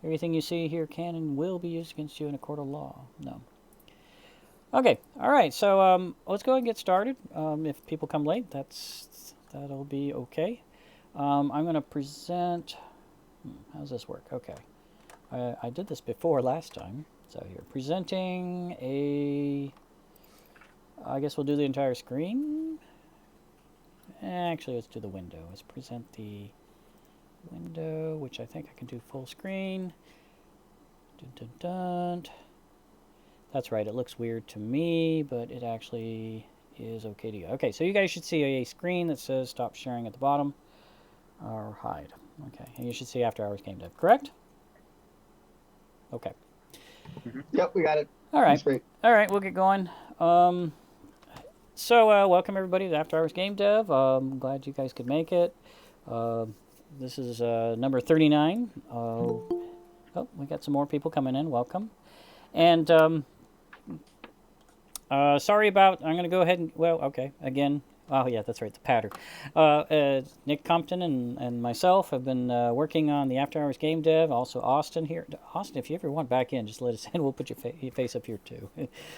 Everything you see here can and will be used against you in a court of law. No. Okay. All right. So let's go ahead and get started. If people come late, that'll be okay. I'm going to present. How does this work? Okay. I did this before last time. So here, presenting a. I guess we'll do the entire screen. Actually, let's do the window. Let's present the window, which I think I can do full screen. Dun, dun, dun. That's right, it looks weird to me, but it actually is okay to you. Okay, so you guys should see a screen that says stop sharing at the bottom, or hide. Okay, and you should see After Hours Game Dev, correct? Okay. Yep, we got it. All right. That's great. All right, we'll get going. Welcome everybody to After Hours Game Dev. Glad you guys could make it. This is number 39. We got some more people coming in. Welcome. And sorry about. I'm going to go ahead and. Well, okay. Again. Oh, yeah, that's right. The pattern. Nick Compton and myself have been working on the After Hours Game Dev. Also, Austin here. Austin, if you ever want back in, just let us in. We'll put your face up here too.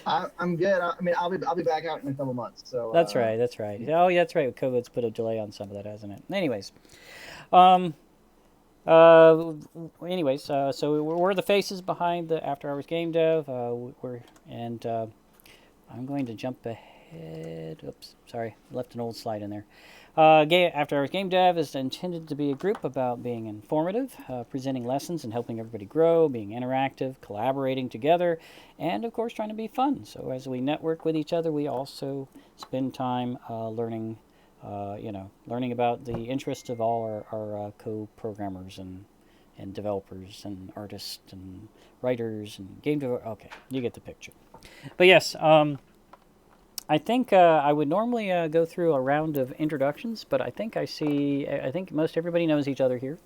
I'm good. I mean, I'll be back out in a couple months. So That's right. That's right. Oh, yeah, that's right. COVID's put a delay on some of that, hasn't it? Anyways, um, uh, so we're the faces behind the After Hours Game Dev. I'm going to jump ahead. Oops, sorry, left an old slide in there. After Hours Game Dev is intended to be a group about being informative, presenting lessons and helping everybody grow, being interactive, collaborating together, and of course trying to be fun. So as we network with each other, we also spend time learning about the interests of all our co-programmers and developers and artists and writers and game developers. Okay, you get the picture. But yes, I think I would normally go through a round of introductions, but I think I think most everybody knows each other here.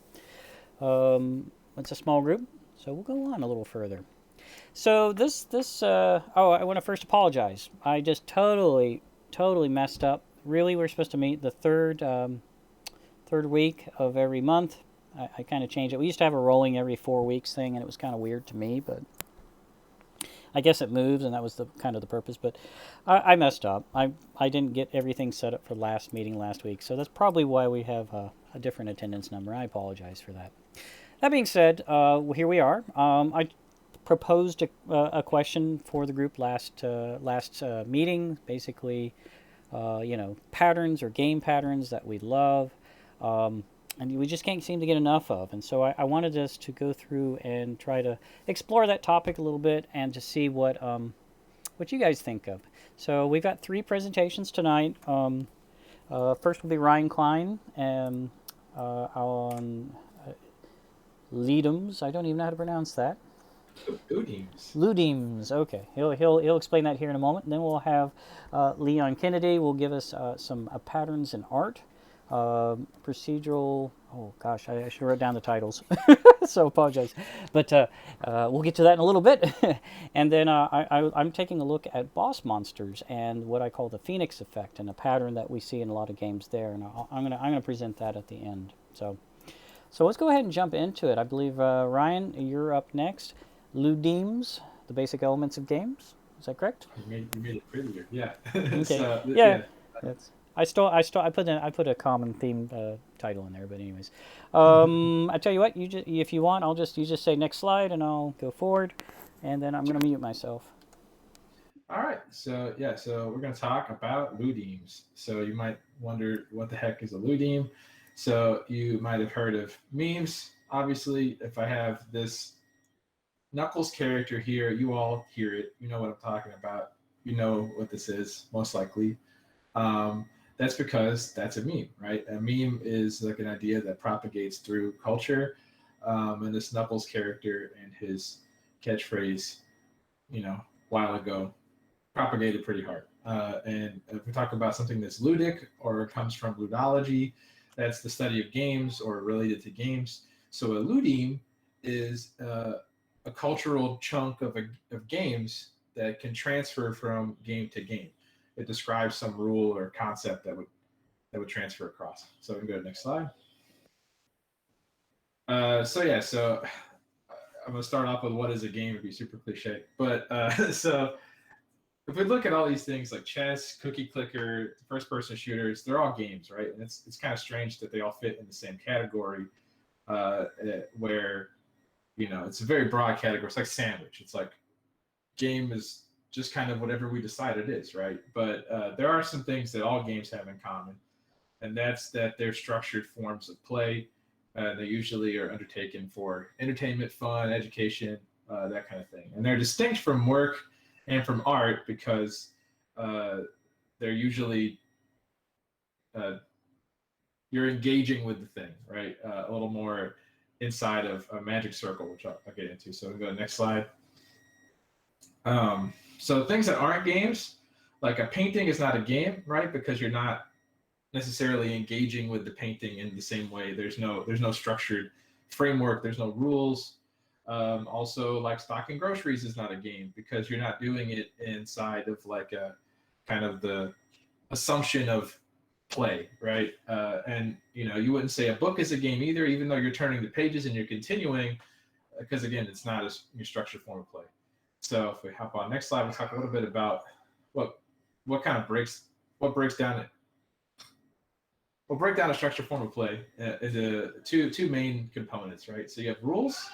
It's a small group, so we'll go on a little further. So I want to first apologize. I just totally messed up. Really, we're supposed to meet the third week of every month. I kind of changed it. We used to have a rolling every 4 weeks thing, and it was kind of weird to me, but I guess it moves, and that was the kind of the purpose. But I messed up. I didn't get everything set up for last meeting last week, so that's probably why we have a different attendance number. I apologize for that. That being said, here we are. I proposed a question for the group last meeting. Basically, patterns or game patterns that we love. And we just can't seem to get enough of. And so I wanted us to go through and try to explore that topic a little bit and to see what you guys think of. So we've got 3 presentations tonight. First will be Ryan Klein on Ludums. I don't even know how to pronounce that. Udims. Ludums. Okay, he'll explain that here in a moment. And then we'll have Leon Kennedy will give us some patterns in art. Procedural. Oh gosh, I should write down the titles. So apologize, but we'll get to that in a little bit. And then I'm taking a look at boss monsters and what I call the Phoenix effect and a pattern that we see in a lot of games there. And I'm gonna present that at the end. So let's go ahead and jump into it. I believe Ryan, you're up next. Ludimes, the basic elements of games. Is that correct? You made it prettier. Yeah. Okay. So, Yeah. yeah. That's. I put a common theme title in there, but anyways, I tell you what, if you want, you just say next slide and I'll go forward, and then I'm gonna mute myself. All right. So we're going to talk about ludimes. So you might wonder what the heck is a ludim. So you might have heard of memes. Obviously, if I have this Knuckles character here, you all hear it. You know what I'm talking about. You know what this is, most likely. Um, that's because that's a meme, right? A meme is like an idea that propagates through culture. And this Knuckles character and his catchphrase, you know, a while ago, propagated pretty hard. And if we talk about something that's ludic or comes from ludology, that's the study of games or related to games. So a ludim is a cultural chunk of games that can transfer from game to game. It describes some rule or concept that would transfer across. So we can go to the next slide. So I'm gonna start off with what is a game. It'd be super cliche, but so if we look at all these things like chess, cookie clicker, first-person shooters, they're all games, right? And it's kind of strange that they all fit in the same category, where it's a very broad category. It's like sandwich. It's like game is just kind of whatever we decide it is, right? But there are some things that all games have in common, and that's that they're structured forms of play. They usually are undertaken for entertainment, fun, education, that kind of thing. And they're distinct from work and from art because they're usually you're engaging with the thing, right? A little more inside of a magic circle, which I'll get into. So we'll go to the next slide. So things that aren't games, like a painting is not a game, right? Because you're not necessarily engaging with the painting in the same way. There's no structured framework. There's no rules. Also, like stocking groceries is not a game because you're not doing it inside of like a kind of the assumption of play, right? And you wouldn't say a book is a game either, even though you're turning the pages and you're continuing, because again, it's not your structured form of play. So if we hop on next slide, we'll talk a little bit about what breaks down a structured form of play into two main components, right? So you have rules,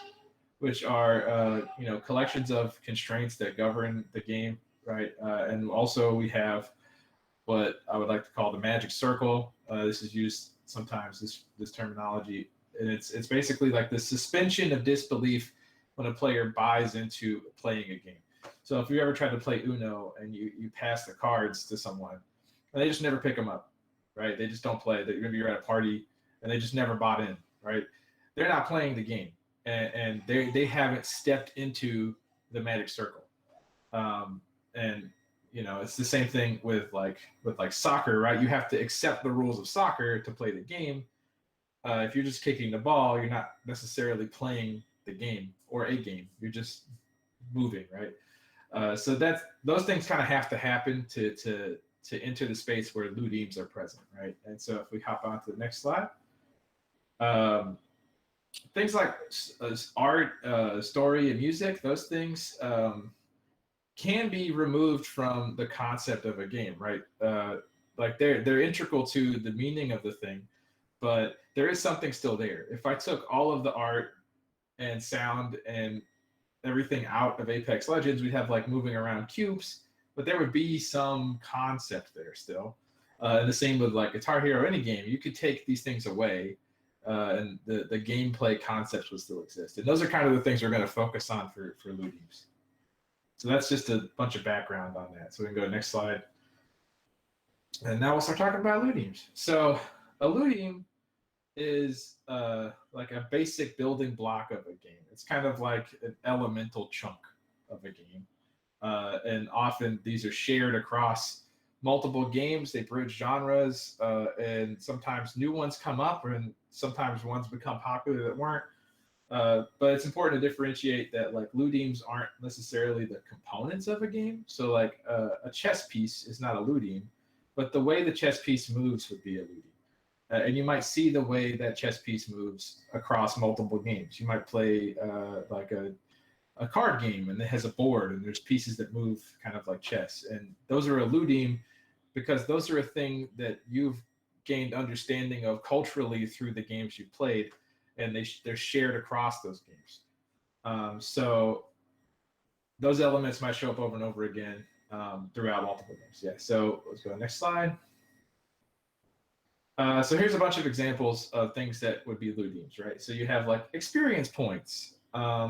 which are collections of constraints that govern the game, right? And also we have what I would like to call the magic circle. This is used sometimes, this terminology, and it's basically like the suspension of disbelief when a player buys into playing a game. So if you ever tried to play Uno and you pass the cards to someone, and they just never pick them up, right? They just don't play. Maybe you're at a party and they just never bought in, right? They're not playing the game, and they haven't stepped into the magic circle. And it's the same thing with soccer, right? You have to accept the rules of soccer to play the game. If you're just kicking the ball, you're not necessarily playing the game or a game. You're just moving, right? So those things kind of have to happen to enter the space where ludimes are present, right? And so if we hop on to the next slide, things like art, story, and music, those things can be removed from the concept of a game, right? Like they're integral to the meaning of the thing, but there is something still there. If I took all of the art and sound and everything out of Apex Legends, we'd have like moving around cubes, but there would be some concept there still. And the same with like Guitar Hero, any game, you could take these things away, and the gameplay concepts would still exist. And those are kind of the things we're going to focus on for ludimes. So that's just a bunch of background on that. So we can go to the next slide. And now we'll start talking about ludimes. So a ludime is like a basic building block of a game. It's kind of like an elemental chunk of a game. And often these are shared across multiple games. They bridge genres, and sometimes new ones come up, and sometimes ones become popular that weren't. But it's important to differentiate that like ludimes aren't necessarily the components of a game. So like a chess piece is not a ludime, but the way the chess piece moves would be a ludime. And you might see the way that chess piece moves across multiple games. You might play like a card game and it has a board and there's pieces that move kind of like chess. And those are a ludime because those are a thing that you've gained understanding of culturally through the games you've played, and they're shared across those games. So those elements might show up over and over again throughout multiple games. Yeah, so let's go to the next slide. So here's a bunch of examples of things that would be ludimes, right? So you have like experience points,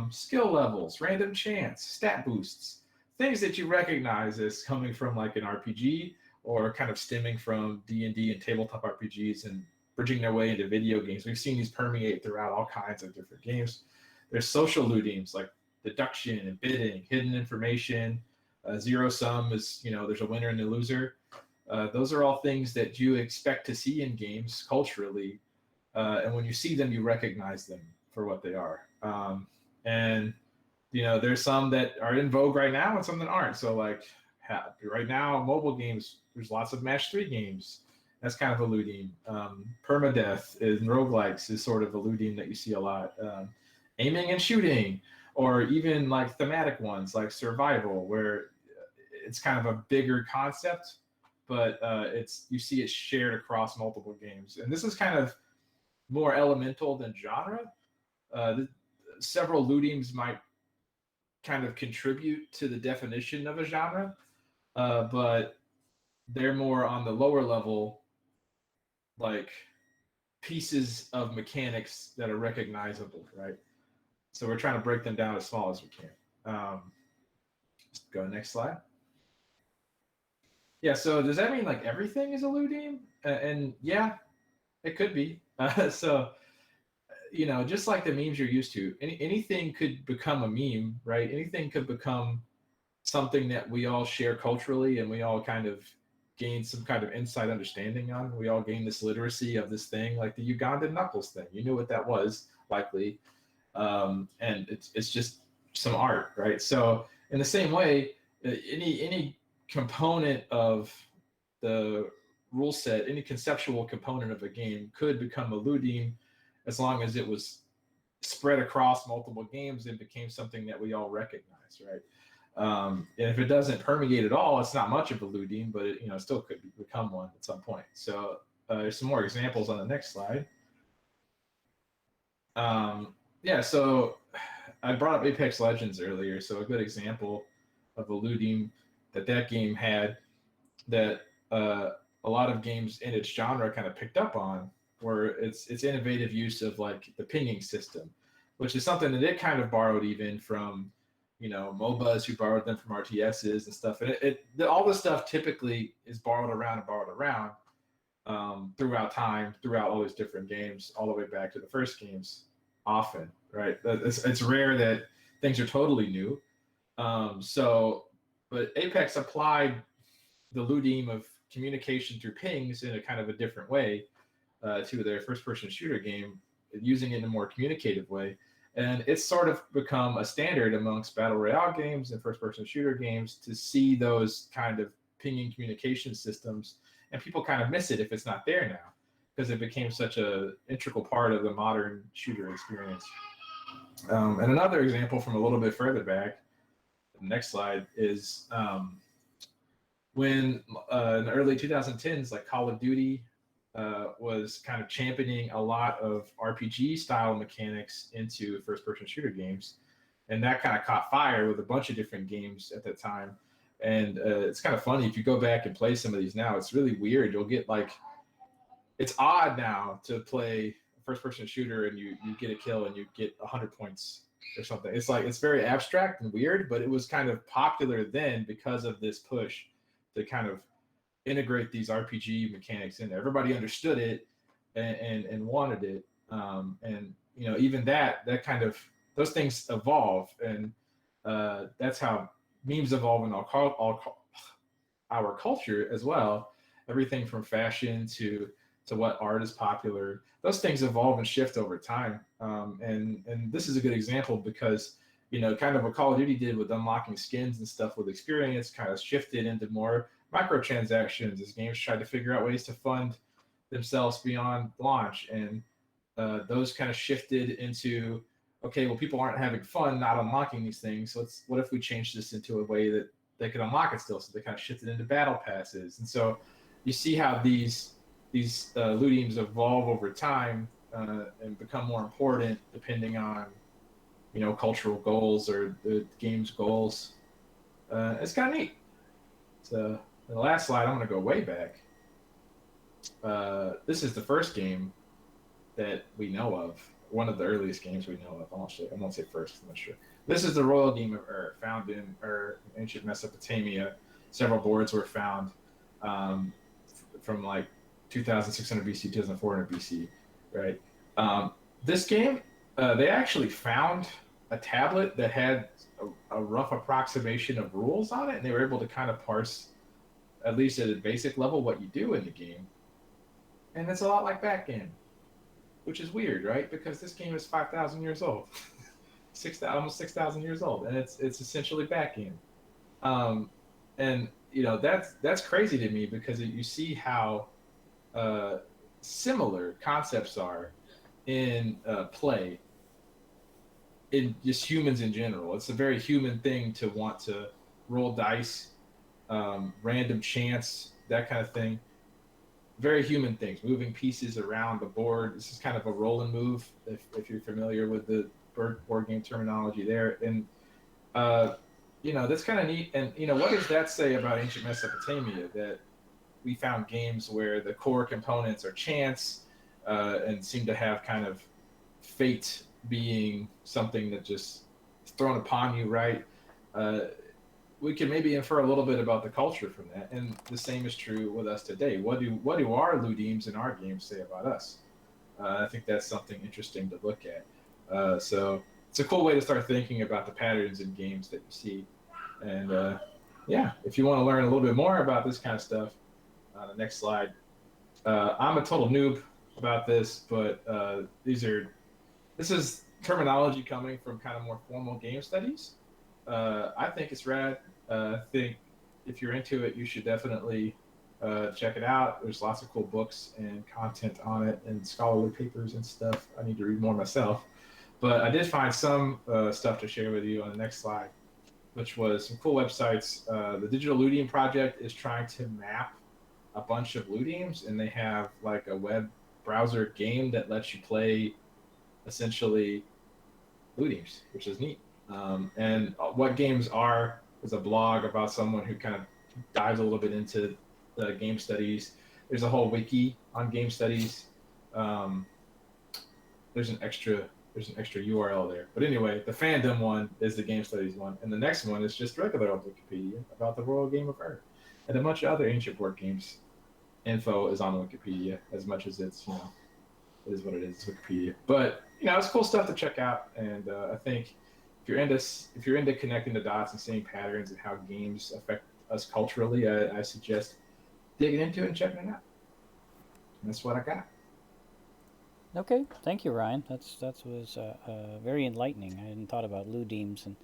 skill levels, random chance, stat boosts, things that you recognize as coming from like an RPG or kind of stemming from D&D and tabletop RPGs and bridging their way into video games. We've seen these permeate throughout all kinds of different games. There's social ludimes like deduction and bidding, hidden information, zero sum is, there's a winner and a loser. Those are all things that you expect to see in games culturally. And when you see them, you recognize them for what they are. And, there's some that are in vogue right now and some that aren't. So like right now, mobile games, there's lots of match 3 games. That's kind of a ludime. Permadeath and roguelikes is sort of a ludime that you see a lot. Aiming and shooting, or even like thematic ones like survival, where it's kind of a bigger concept, but you see it shared across multiple games. And this is kind of more elemental than genre. Several looteams might kind of contribute to the definition of a genre, but they're more on the lower level, like pieces of mechanics that are recognizable, right? So we're trying to break them down as small as we can. Let's go next slide. Yeah, so does that mean like everything is a looteam? And yeah, it could be. So, just like the memes you're used to, anything could become a meme, right? Anything could become something that we all share culturally and we all kind of gain some kind of inside understanding on. We all gain this literacy of this thing, like the Ugandan knuckles thing. You knew what that was, likely. And it's just some art, right? So in the same way, any component of the rule set, any conceptual component of a game could become a looteam as long as it was spread across multiple games and became something that we all recognize, right? And if it doesn't permeate at all, it's not much of a looteam, but it still could become one at some point. So there's some more examples on the next slide. Yeah, so I brought up Apex Legends earlier. So a good example of a looteam that game had that a lot of games in its genre kind of picked up on, where it's innovative use of like the pinging system, which is something that it kind of borrowed even from MOBAs, who borrowed them from RTSs and stuff. And all this stuff typically is borrowed around throughout time, throughout all these different games, all the way back to the first games. Often, right? It's rare that things are totally new. But Apex applied the looteam of communication through pings in a kind of a different way to their first-person shooter game, using it in a more communicative way. And it's sort of become a standard amongst battle royale games and first-person shooter games to see those kind of pinging communication systems, and people kind of miss it if it's not there now, because it became such an integral part of the modern shooter experience. And another example from a little bit further back, the next slide, is when in the early 2010s, like Call of Duty was kind of championing a lot of RPG style mechanics into first-person shooter games. And that kind of caught fire with a bunch of different games at that time. And it's kind of funny, if you go back and play some of these now, it's really weird. You'll get like, it's odd now to play a first-person shooter and you get a kill and you get 100 points or something. It's like, it's very abstract and weird, but it was kind of popular then because of this push to kind of integrate these RPG mechanics in there. Everybody understood it and wanted it. And even that kind of, those things evolve, and that's how memes evolve in our culture as well. Everything from fashion to what art is popular, those things evolve and shift over time. And this is a good example because, kind of what Call of Duty did with unlocking skins and stuff with experience kind of shifted into more microtransactions as games tried to figure out ways to fund themselves beyond launch. And those kind of shifted into, okay, well, people aren't having fun not unlocking these things. So what if we change this into a way that they could unlock it still? So they kind of shifted into battle passes. And so you see how these looteams evolve over time and become more important depending on cultural goals or the game's goals. It's kind of neat. So the last slide, I'm going to go way back. This is the first game that we know of, one of the earliest games we know of. I won't say first, I'm not sure. This is the Royal Game of Ur, found in Ur, ancient Mesopotamia. Several boards were found from like 2600 BC, 2400 BC, right? This game, they actually found a tablet that had a rough approximation of rules on it, and they were able to kind of parse, at least at a basic level, what you do in the game. And it's a lot like backgammon, which is weird, right? Because this game is 5,000 years old, almost 6,000 years old, and it's essentially backgammon. And that's crazy to me because you see how similar concepts are in play in just humans in general. It's a very human thing to want to roll dice, random chance, that kind of thing. Very human things, moving pieces around the board. This is kind of a roll and move, if you're familiar with the board game terminology there. And uh, that's kind of neat. And what does that say about ancient Mesopotamia? That we found games where the core components are chance, and seem to have kind of fate being something that just is thrown upon you, right? Uh, we can maybe infer a little bit about the culture from that, and the same is true with us today. What do our ludimes in our games say about us? I think that's something interesting to look at. So it's a cool way to start thinking about the patterns in games that you see. And yeah, if you want to learn a little bit more about this kind of stuff, the next slide. I'm a total noob about this, but this is terminology coming from kind of more formal game studies. I think it's rad. I think if you're into it, you should definitely check it out. There's lots of cool books and content on it, and scholarly papers and stuff. I need to read more myself, but I did find some stuff to share with you on the next slide, which was some cool websites. The Digital Ludium Project is trying to map a bunch of ludiums, and they have like a web browser game that lets you play essentially ludiums, which is neat. And what games are is a blog about someone who kind of dives a little bit into the game studies. There's a whole wiki on game studies. Um, there's an extra URL there. But anyway, the fandom one is the game studies one, and the next one is just regular old Wikipedia about the Royal Game of Earth and a bunch of other ancient board games. Info is on Wikipedia as much as it is what it is. It's Wikipedia, but it's cool stuff to check out. And I think if you're into connecting the dots and seeing patterns and how games affect us culturally, I suggest digging into it and checking it out. And that's what I got. Okay, thank you, Ryan. That was very enlightening. I hadn't thought about ludimes and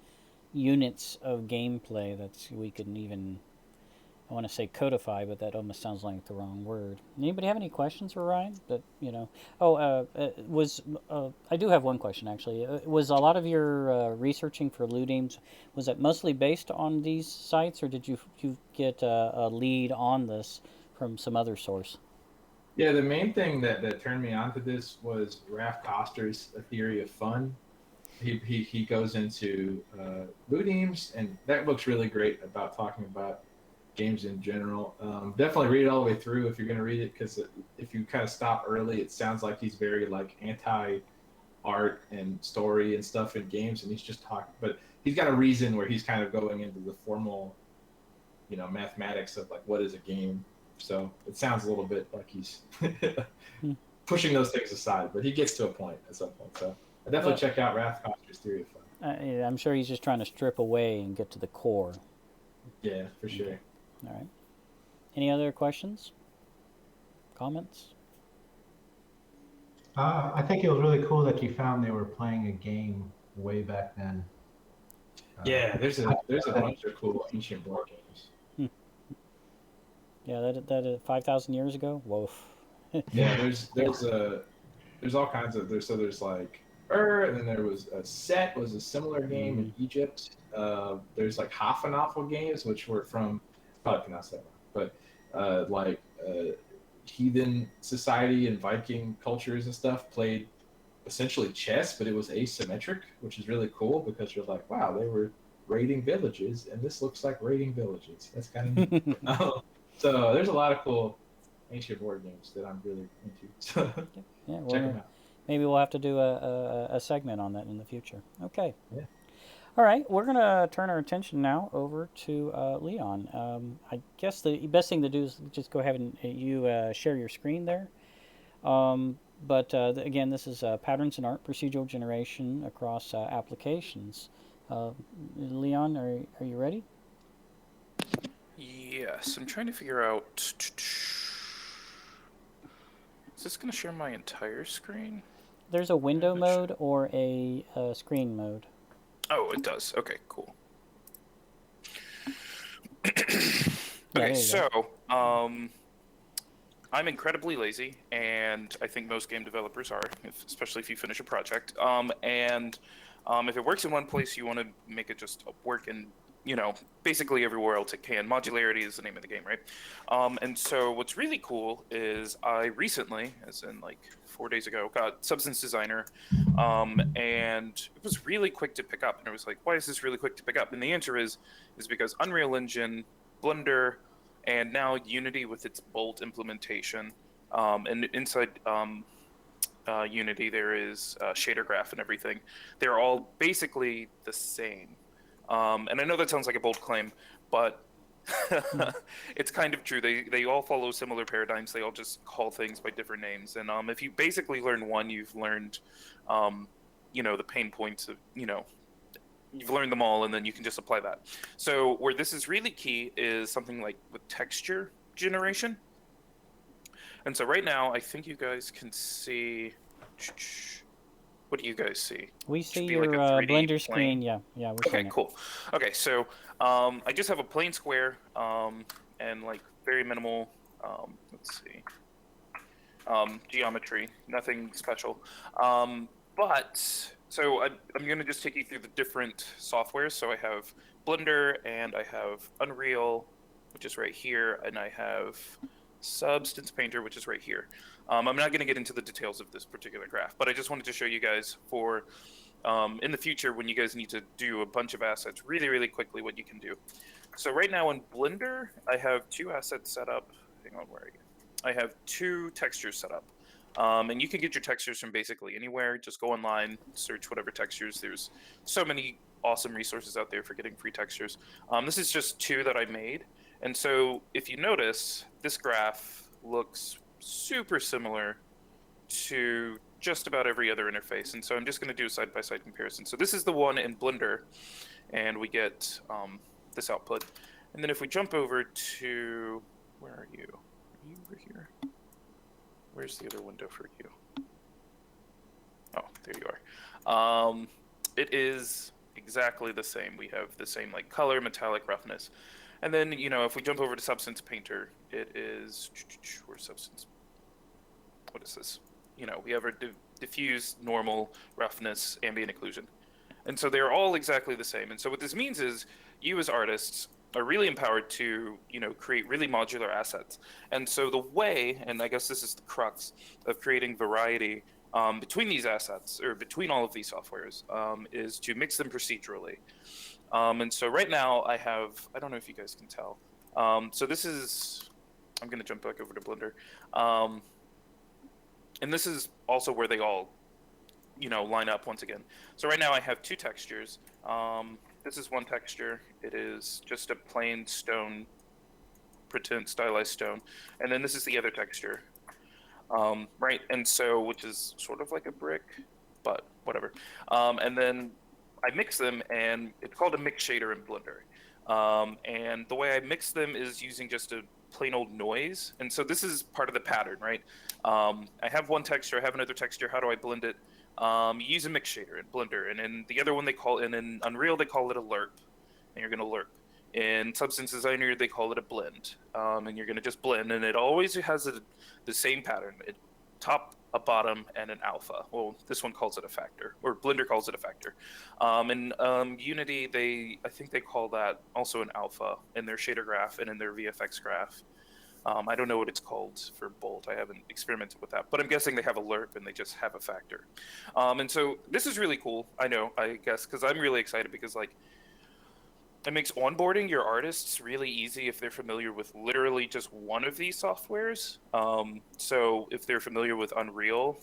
units of gameplay that we could even, I want to say codify, but that almost sounds like the wrong word. Anybody have any questions for Ryan? I do have one question actually. Was a lot of your researching for ludimes, was that mostly based on these sites, or did you get a lead on this from some other source? Yeah, the main thing that turned me onto this was Raph Koster's A Theory of Fun. He goes into ludimes, and that looks really great about talking about games in general. Definitely read it all the way through if you're going to read it, because if you kind of stop early, it sounds like he's very like anti art and story and stuff in games, and he's just talking. But he's got a reason where he's kind of going into the formal, mathematics of like what is a game. So it sounds a little bit like he's pushing those things aside, but he gets to a point at some point. So I definitely check out Raph Koster's Theory of Fun. Yeah, I'm sure he's just trying to strip away and get to the core. Yeah, for sure. Okay. All right. Any other questions? Comments? I think it was really cool that you found they were playing a game way back then. Yeah, there's a bunch of cool ancient board games. Yeah, that 5,000 years ago. Whoa. Yeah, there's all kinds of there's like and then there was a Set was a similar game in Egypt. There's like Hafenafel games, which were from, probably pronounced that wrong, but heathen society and Viking cultures and stuff played essentially chess, but it was asymmetric, which is really cool because you're like, wow, they were raiding villages, and this looks like raiding villages. That's kind of neat. So there's a lot of cool ancient board games that I'm really into. So Yeah, check them out. maybe we'll have to do a segment on that in the future. Okay. Yeah. All right, we're going to turn our attention now over to Leon. I guess the best thing to do is just go ahead and you share your screen there. Again, this is Patterns in Art Procedural Generation across applications. Leon, are you ready? Yes, I'm trying to figure out. Is this going to share my entire screen? There's a window mode or a screen mode. Oh, it does. Okay, cool. Yeah, Okay, so I'm incredibly lazy, and I think most game developers are, especially if you finish a project. And If it works in one place, you want to make it just work in, basically everywhere else it can. Modularity is the name of the game, right? And so what's really cool is I recently, as in like 4 days ago, got Substance Designer, and it was really quick to pick up. And I was like, why is this really quick to pick up? And the answer is because Unreal Engine, Blender, and now Unity with its Bolt implementation, and inside Unity there is shader graph and everything. They're all basically the same. And I know that sounds like a bold claim, but it's kind of true. They all follow similar paradigms. They all just call things by different names. And if you basically learn one, you've learned, the pain points of, you've learned them all, and then you can just apply that. So where this is really key is something like with texture generation. And so right now, I think you guys can see. What do you guys see? We see Should be your like a 3D Blender plane. screen. Yeah, we're Okay, seeing it. cool. Okay, so I just have a plain square and like very minimal. Let's see. Geometry, nothing special. But so I'm going to just take you through the different softwares. So I have Blender and I have Unreal, which is right here, and I have Substance Painter, which is right here. I'm not going to get into the details of this particular graph, but I just wanted to show you guys for in the future when you guys need to do a bunch of assets really, really quickly what you can do. So right now in Blender, I have 2 assets set up. Hang on, where are you? I have 2 textures set up. And you can get your textures from basically anywhere. Just go online, search whatever textures. There's so many awesome resources out there for getting free textures. This is just 2 that I made. And so if you notice, this graph looks super similar to just about every other interface. And so I'm just going to do a side-by-side comparison. So this is the one in Blender, and we get this output. And then if we jump over to, where are you? Are you over here? Where's the other window for you? Oh, there you are. It is exactly the same. We have the same like color, metallic, roughness. And then, if we jump over to Substance Painter, it is, where's Substance? What is this? We have our diffuse, normal, roughness, ambient occlusion. And so they're all exactly the same. And so what this means is you as artists are really empowered to, create really modular assets. And so the way, and I guess this is the crux of creating variety between these assets, or between all of these softwares, is to mix them procedurally. And so right now I don't know if you guys can tell. So this is, I'm going to jump back over to Blender. And this is also where they all, line up once again. So right now I have 2 textures. This is one texture. It is just a plain stone, pretend stylized stone. And then this is the other texture. Right, and so, which is sort of like a brick, but whatever. And then I mix them, and it's called a mix shader in Blender. And the way I mix them is using just a plain old noise. And so this is part of the pattern, right? I have one texture, I have another texture. How do I blend it? You use a mix shader in Blender, and in the other one and in Unreal they call it a lerp, and you're going to lerp. In Substance Designer they call it a blend, and you're going to just blend, and it always has the same pattern: top, a bottom, and an alpha. Well, this one calls it a factor, or Blender calls it a factor. In Unity, I think they call that also an alpha in their shader graph and in their VFX graph. I don't know what it's called for Bolt. I haven't experimented with that, but I'm guessing they have a lerp and they just have a factor. And so this is really cool. I guess, because I'm really excited because it makes onboarding your artists really easy if they're familiar with literally just one of these softwares. So if they're familiar with Unreal,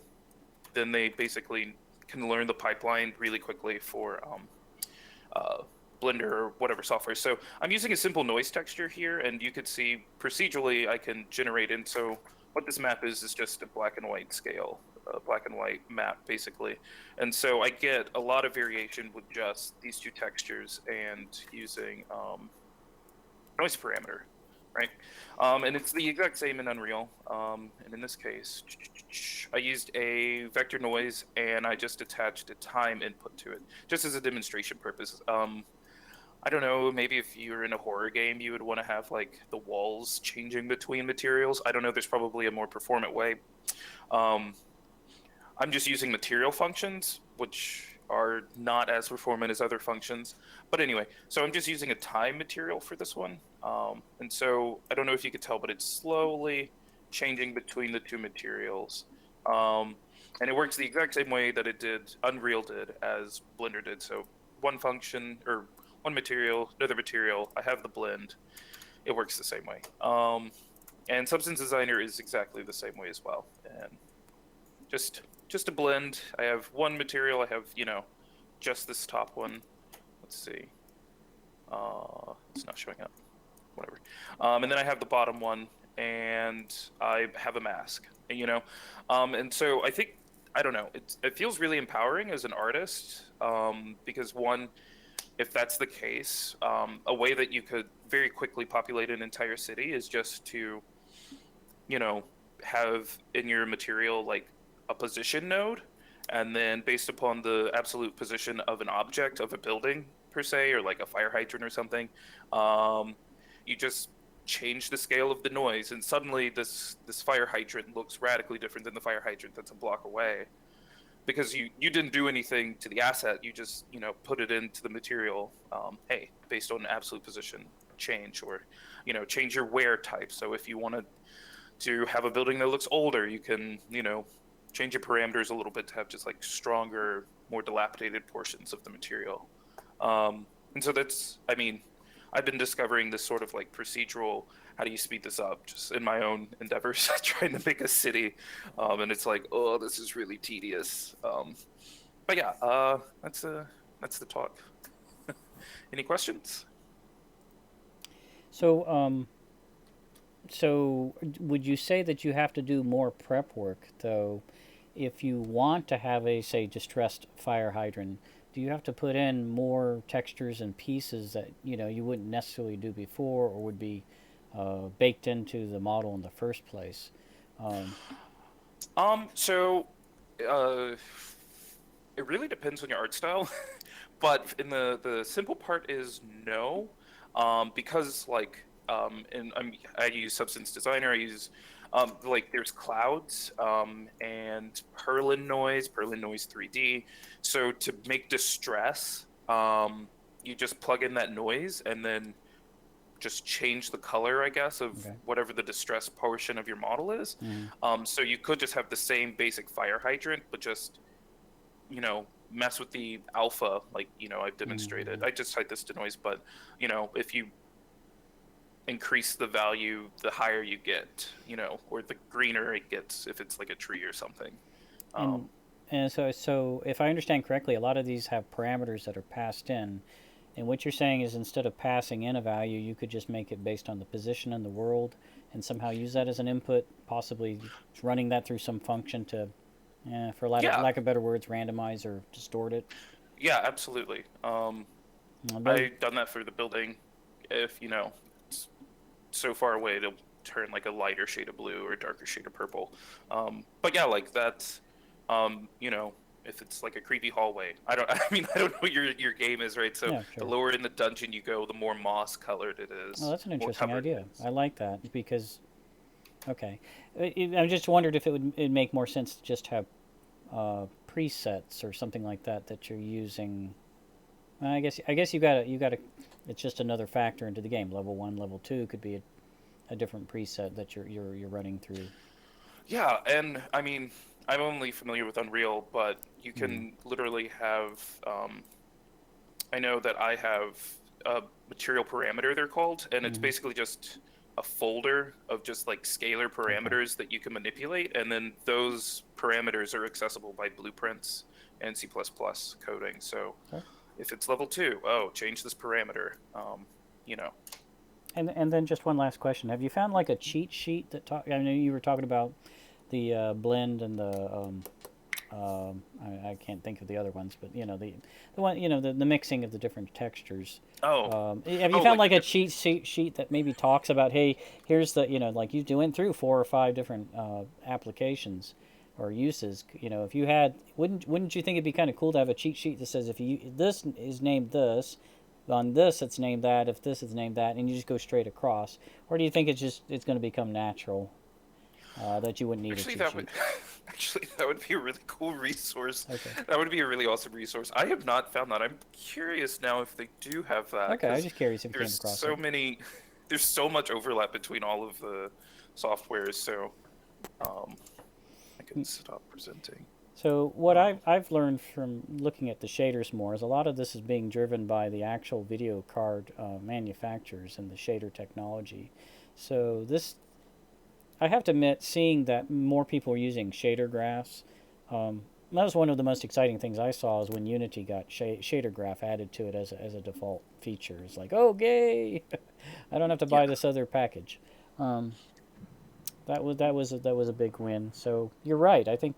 then they basically can learn the pipeline really quickly for Blender or whatever software. So I'm using a simple noise texture here, and you could see procedurally I can generate. And so what this map is just a black and white scale, a black and white map basically. And so I get a lot of variation with just these 2 textures and using noise parameter, right? And it's the exact same in Unreal. And in this case, I used a vector noise and I just attached a time input to it, just as a demonstration purpose. I don't know, maybe if you're in a horror game, you would want to have like the walls changing between materials. I don't know, there's probably a more performant way. I'm just using material functions, which are not as performant as other functions. But anyway, so I'm just using a time material for this one. And so I don't know if you could tell, but it's slowly changing between the two materials. And it works the exact same way that Unreal did, as Blender did. So one function, or one material, another material, I have the blend. It works the same way. And Substance Designer is exactly the same way as well. And just a blend. I have one material. I have, just this top one. Let's see. It's not showing up. Whatever. And then I have the bottom one, and I have a mask. And so I don't know. It feels really empowering as an artist, because one, if that's the case, a way that you could very quickly populate an entire city is just to, have in your material like a position node, and then based upon the absolute position of an object, of a building per se, or like a fire hydrant or something, you just change the scale of the noise, and suddenly this fire hydrant looks radically different than the fire hydrant that's a block away, because you didn't do anything to the asset. You just put it into the material, based on absolute position change, or change your wear type. So if you wanted to have a building that looks older, you can change your parameters a little bit to have just like stronger, more dilapidated portions of the material. And so I've been discovering this sort of like procedural, how do you speed this up, just in my own endeavors, trying to make a city. And it's like, oh, this is really tedious. But yeah, that's the talk. Any questions? So would you say that you have to do more prep work, though, if you want to have a, say, distressed fire hydrant? Do you have to put in more textures and pieces that you wouldn't necessarily do before, or would be baked into the model in the first place? So it really depends on your art style, but in the simple part is no, because like I use Substance Designer. I use there's clouds, and Perlin Noise 3D. So to make distress, you just plug in that noise and then just change the color, I guess, of whatever the distress portion of your model is. So you could just have the same basic fire hydrant, but just mess with the alpha, like I've demonstrated. I just cite this to noise, but if you increase the value, the higher you get, or the greener it gets if it's like a tree or something. And so if I understand correctly, a lot of these have parameters that are passed in, and what you're saying is instead of passing in a value, you could just make it based on the position in the world and somehow use that as an input, possibly running that through some function to, for lack of better words, randomize or distort it. Yeah, absolutely. I've done that for the building. If it's so far away, it'll turn like a lighter shade of blue or a darker shade of purple. But yeah, like that's if it's like a creepy hallway. I don't know what your game is, right? So Yeah, sure. the lower in the dungeon you go, the more moss colored it is. Oh, that's an more interesting covered idea. it is. I like that because, okay, I just wondered if it'd make more sense to just have presets or something like that you're using. I guess you gotta. It's just another factor into the game. Level 1, level 2 could be a different preset that you're running through. Yeah, and I'm only familiar with Unreal, but you can literally have. I know that I have a material parameter, they're called, and it's basically just a folder of just like scalar parameters that you can manipulate, and then those parameters are accessible by blueprints and C++ coding. So if it's level 2, change this parameter. And then just one last question: have you found like a cheat sheet that I know you were talking about the blend and the I can't think of the other ones, but the one the mixing of the different textures. Have you found like a cheat sheet that maybe talks about, hey, here's the like you went through 4 or 5 different applications or uses. If you had, wouldn't you think it'd be kind of cool to have a cheat sheet that says if this is named this, on this it's named that, if this is named that, and you just go straight across, or do you think it's going to become natural? that you wouldn't need Actually, a cheat that sheet. would actually that would be a really cool resource. Okay. That would be a really awesome resource. I have not found that. I'm curious now if they do have that. Okay, I was 'cause just curious if you came there's across so it. many. There's so much overlap between all of the softwares. So, I can stop presenting. So what I've learned from looking at the shaders more is a lot of this is being driven by the actual video card manufacturers and the shader technology. So this, I have to admit, seeing that more people are using shader graphs, that was one of the most exciting things I saw is when Unity got shader graph added to it as a default feature. It's like, oh, yay! I don't have to buy this other package. That was a big win. So you're right. I think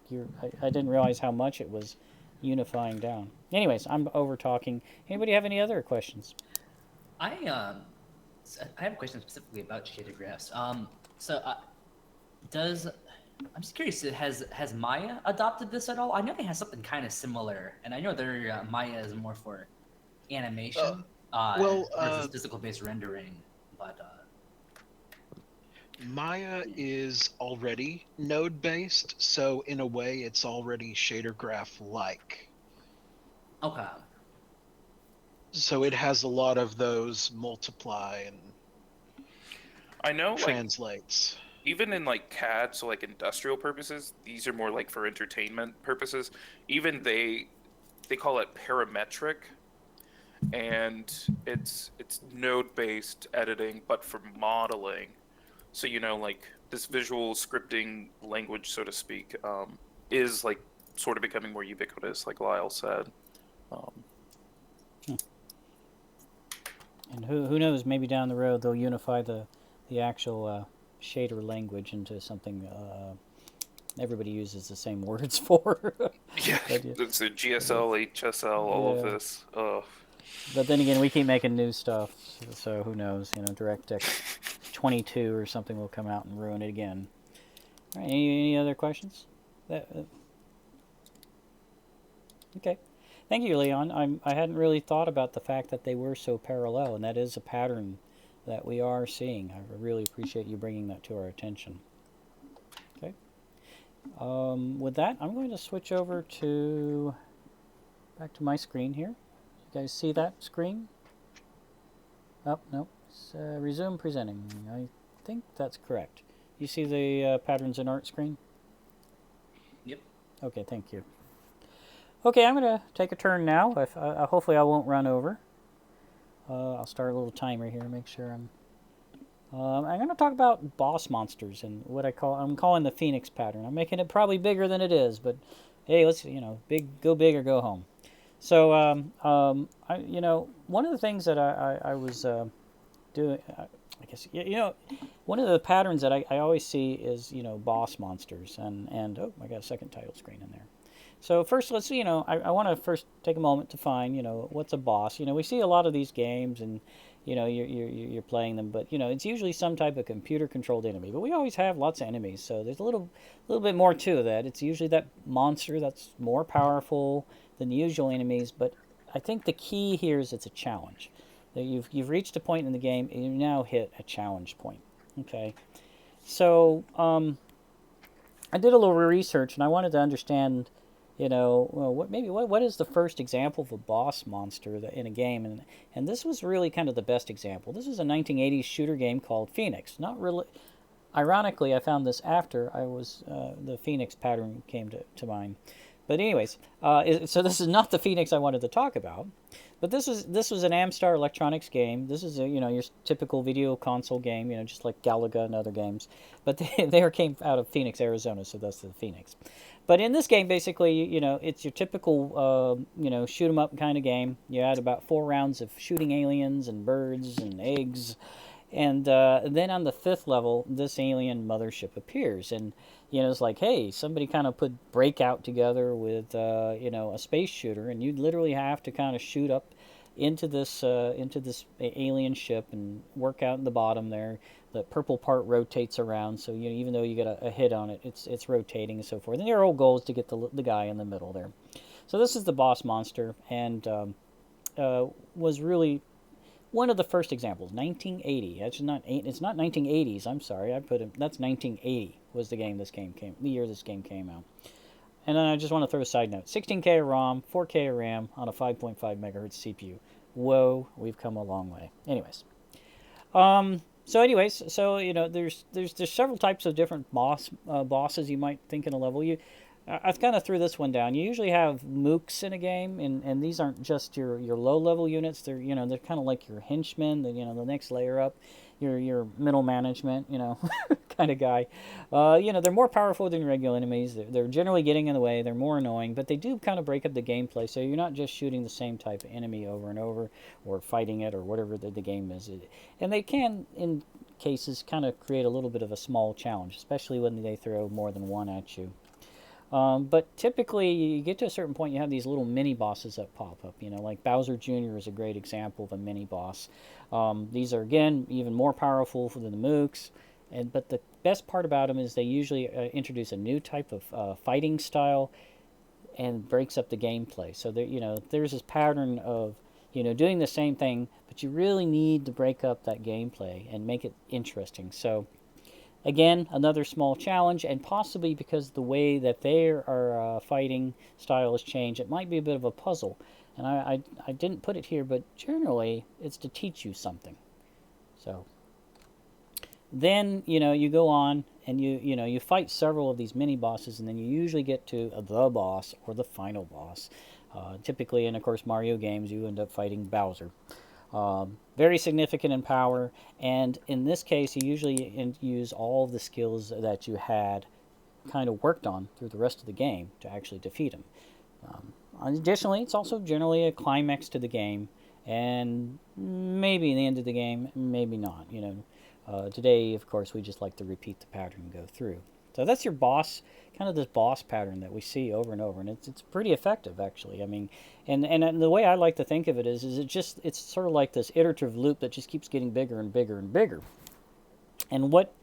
I didn't realize how much it was unifying down. Anyways, I'm over talking. Anybody have any other questions? I I have a question specifically about shader graphs. So does I'm just curious. Has Maya adopted this at all? I know they have something kind of similar, and I know their Maya is more for animation versus physical-based rendering. But Maya is already node-based, so in a way, it's already shader graph-like. okay, So it has a lot of those multiply and I know, like, translates. even in like CAD, so like industrial purposes, these are more like for entertainment purposes. Even they call it parametric, and it's node-based editing, but for modeling. So like this visual scripting language, so to speak, is like sort of becoming more ubiquitous, like Lyle said. And who knows? Maybe down the road they'll unify the actual shader language into something everybody uses the same words for. Yeah, it's a GSL, HSL, all of this. But then again, we keep making new stuff, so who knows? DirectX 22 or something will come out and ruin it again. All right, any other questions? Okay. Thank you, Leon. I hadn't really thought about the fact that they were so parallel, and that is a pattern that we are seeing. I really appreciate you bringing that to our attention. Okay. With that, I'm going to switch over to back to my screen here. You guys see that screen? Oh, no. Resume presenting. I think that's correct. You see the patterns in art screen? Yep. Okay, thank you. Okay, I'm going to take a turn now. Hopefully I won't run over. I'll start a little timer here, make sure I'm going to talk about boss monsters and what I'm calling the Phoenix pattern. I'm making it probably bigger than it is, but hey, let's, go big or go home. So, one of the things that I was doing, I guess, one of the patterns that I always see is, boss monsters. And oh, I got a second title screen in there. So first, let's see, I want to first take a moment to find, what's a boss. We see a lot of these games and, you're playing them, but, it's usually some type of computer-controlled enemy. But we always have lots of enemies, so there's a little bit more to that. It's usually that monster that's more powerful than the usual enemies, but I think the key here is it's a challenge. That you've reached a point in the game, and you now hit a challenge point. Okay, so I did a little research, and I wanted to understand, what is the first example of a boss monster in a game, and this was really kind of the best example. This was a 1980s shooter game called Phoenix. Not really. Ironically, I found this after the Phoenix pattern came to mind. But anyways, so this is not the Phoenix I wanted to talk about, but this was an Amstar Electronics game. This is your typical video console game, just like Galaga and other games, but they came out of Phoenix, Arizona, so that's the Phoenix. But in this game, basically, it's your typical shoot 'em up kind of game. You had about 4 rounds of shooting aliens and birds and eggs. And then on the 5th level, this alien mothership appears, and it's like, hey, somebody kind of put Breakout together with a space shooter, and you literally have to kind of shoot up into this alien ship and work out in the bottom there. The purple part rotates around, so even though you get a hit on it, it's rotating and so forth. And your whole goal is to get the guy in the middle there. So this is the boss monster, and was really one of the first examples, 1980. That's not. It's not 1980s. I'm sorry. I put it. That's 1980 was the year this game came out. And then I just want to throw a side note: 16K of ROM, 4K of RAM on a 5.5 megahertz CPU. Whoa, we've come a long way. Anyways, so you know, there's several types of different bosses you might think in a level. I kind of threw this one down. You usually have mooks in a game, and these aren't just your low level units. They're they're kind of like your henchmen. The next layer up, your middle management. Kind of guy. They're more powerful than regular enemies. They're generally getting in the way. They're more annoying, but they do kind of break up the gameplay. So you're not just shooting the same type of enemy over and over, or fighting it, or whatever the game is. And they can, in cases, kind of create a little bit of a small challenge, especially when they throw more than one at you. But typically, you get to a certain point, you have these little mini bosses that pop up. Like Bowser Jr. is a great example of a mini boss. These are, again, even more powerful than the mooks. But the best part about them is they usually introduce a new type of fighting style and breaks up the gameplay. So there's this pattern of doing the same thing, but you really need to break up that gameplay and make it interesting. So again, another small challenge, and possibly because the way that their fighting style has changed, it might be a bit of a puzzle. And I didn't put it here, but generally it's to teach you something. So then you go on and you fight several of these mini bosses, and then you usually get to the boss or the final boss. Typically, in of course Mario games, you end up fighting Bowser. Very significant in power, and in this case, you usually use all of the skills that you had kind of worked on through the rest of the game to actually defeat him. Additionally, it's also generally a climax to the game, and maybe the end of the game, maybe not. Today, of course, we just like to repeat the pattern and go through. So that's your boss, kind of this boss pattern that we see over and over, and it's pretty effective, actually. I mean, and the way I like to think of it is it's sort of like this iterative loop that just keeps getting bigger and bigger and bigger. And what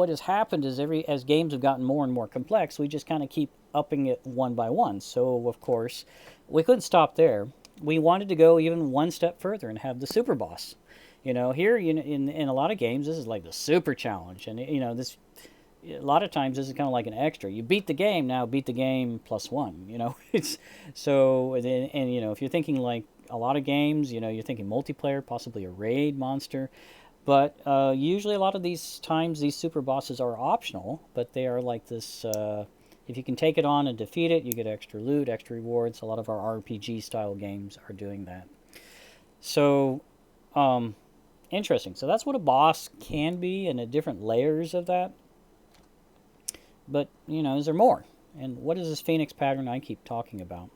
has happened is as games have gotten more and more complex, we just kind of keep upping it one by one. So of course, we couldn't stop there. We wanted to go even one step further and have the super boss. Here in a lot of games, this is like the super challenge, and this. A lot of times this is kind of like an extra. You beat the game, now beat the game +1. It's so, and if you're thinking like a lot of games, you're thinking multiplayer, possibly a raid monster. But usually a lot of these times these super bosses are optional, but they are like this. If you can take it on and defeat it, you get extra loot, extra rewards. A lot of our RPG style games are doing that. So, interesting. So that's what a boss can be, and the different layers of that. But, is there more? And what is this Phoenix pattern I keep talking about?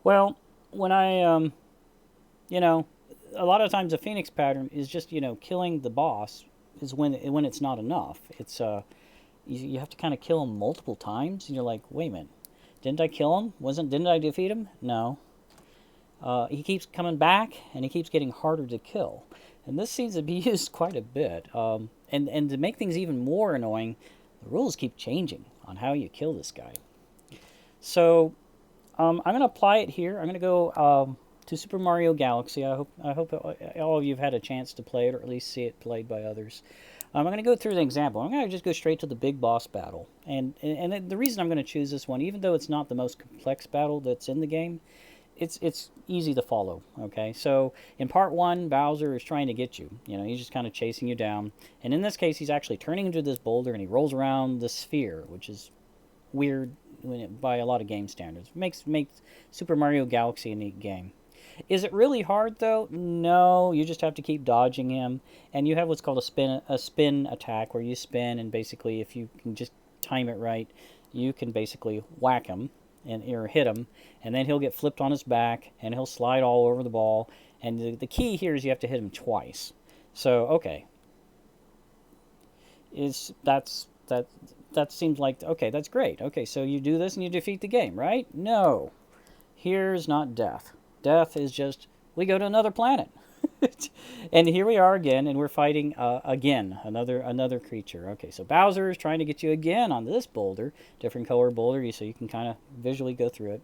Well, when I, a lot of times the Phoenix pattern is just, killing the boss is when it's not enough. It's, you have to kind of kill him multiple times, and you're like, wait a minute, didn't I kill him? Didn't I defeat him? No. He keeps coming back, and he keeps getting harder to kill. And this seems to be used quite a bit. And to make things even more annoying, the rules keep changing on how you kill this guy. So I'm going to apply it here. I'm going to go to Super Mario Galaxy. I hope all of you have had a chance to play it, or at least see it played by others. I'm going to go through the example. I'm going to just go straight to the big boss battle. And the reason I'm going to choose this one, even though it's not the most complex battle that's in the game, it's easy to follow, okay? So in part 1, Bowser is trying to get you. He's just kind of chasing you down. And in this case, he's actually turning into this boulder, and he rolls around the sphere, which is weird by a lot of game standards. Makes Super Mario Galaxy a neat game. Is it really hard, though? No, you just have to keep dodging him. And you have what's called a spin attack, where you spin, and basically if you can just time it right, you can basically whack him. Or hit him, and then he'll get flipped on his back, and he'll slide all over the ball. And the key here is you have to hit him twice. So okay, that seems like okay, that's great. Okay, so you do this and you defeat the game, right? No, here's not death. Death is just we go to another planet. And here we are again, and we're fighting again another creature. Okay, so Bowser is trying to get you again on this boulder, different color boulder, so you can kind of visually go through it.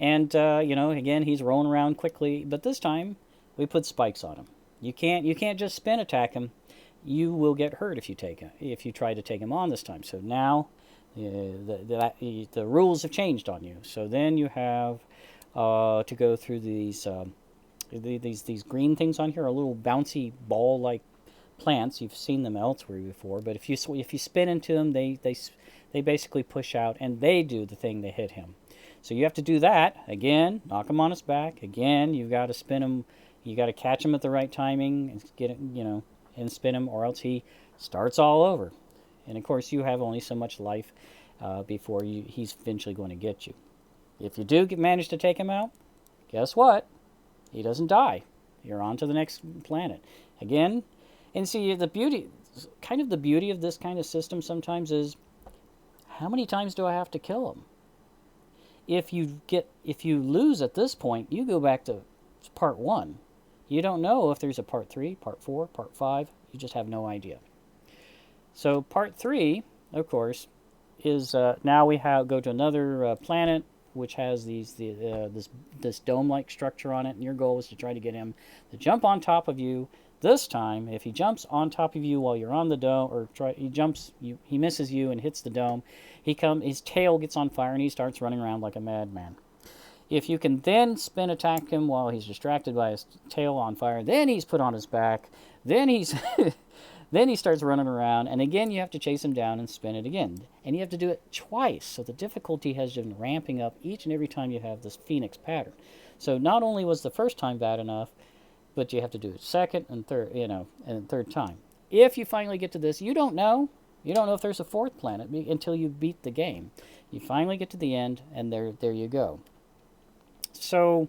And again, he's rolling around quickly, but this time we put spikes on him. You can't just spin attack him. You will get hurt if you try to take him on this time. So now the rules have changed on you. So then you have to go through these green things on here, a little bouncy ball like plants. You've seen them elsewhere before, but if you spin into them, they basically push out and they do the thing, they hit him. So you have to do that again, knock him on his back again. You've got to spin him. You got to catch him at the right timing and get it, and spin him, or else he starts all over. And of course, you have only so much life before he's eventually going to get you. If you do manage to take him out, guess what? He doesn't die. You're on to the next planet again. And see, the beauty of this kind of system sometimes is, how many times do I have to kill him? If you lose at this point, you go back to part 1. You don't know if there's a part 3, part 4, part 5. You just have no idea. So part 3, of course, is now we go to another planet which has this dome-like structure on it, and your goal is to try to get him to jump on top of you. This time, if he jumps on top of you while you're on the dome, or he misses you and hits the dome, his tail gets on fire and he starts running around like a madman. If you can then spin attack him while he's distracted by his tail on fire, then he's put on his back, then then he starts running around, and again you have to chase him down and spin it again. And you have to do it twice, so the difficulty has been ramping up each and every time you have this Phoenix pattern. So not only was the first time bad enough, but you have to do it second and third, and third time. If you finally get to this, you don't know if there's a fourth planet until you beat the game. You finally get to the end, and there you go. So,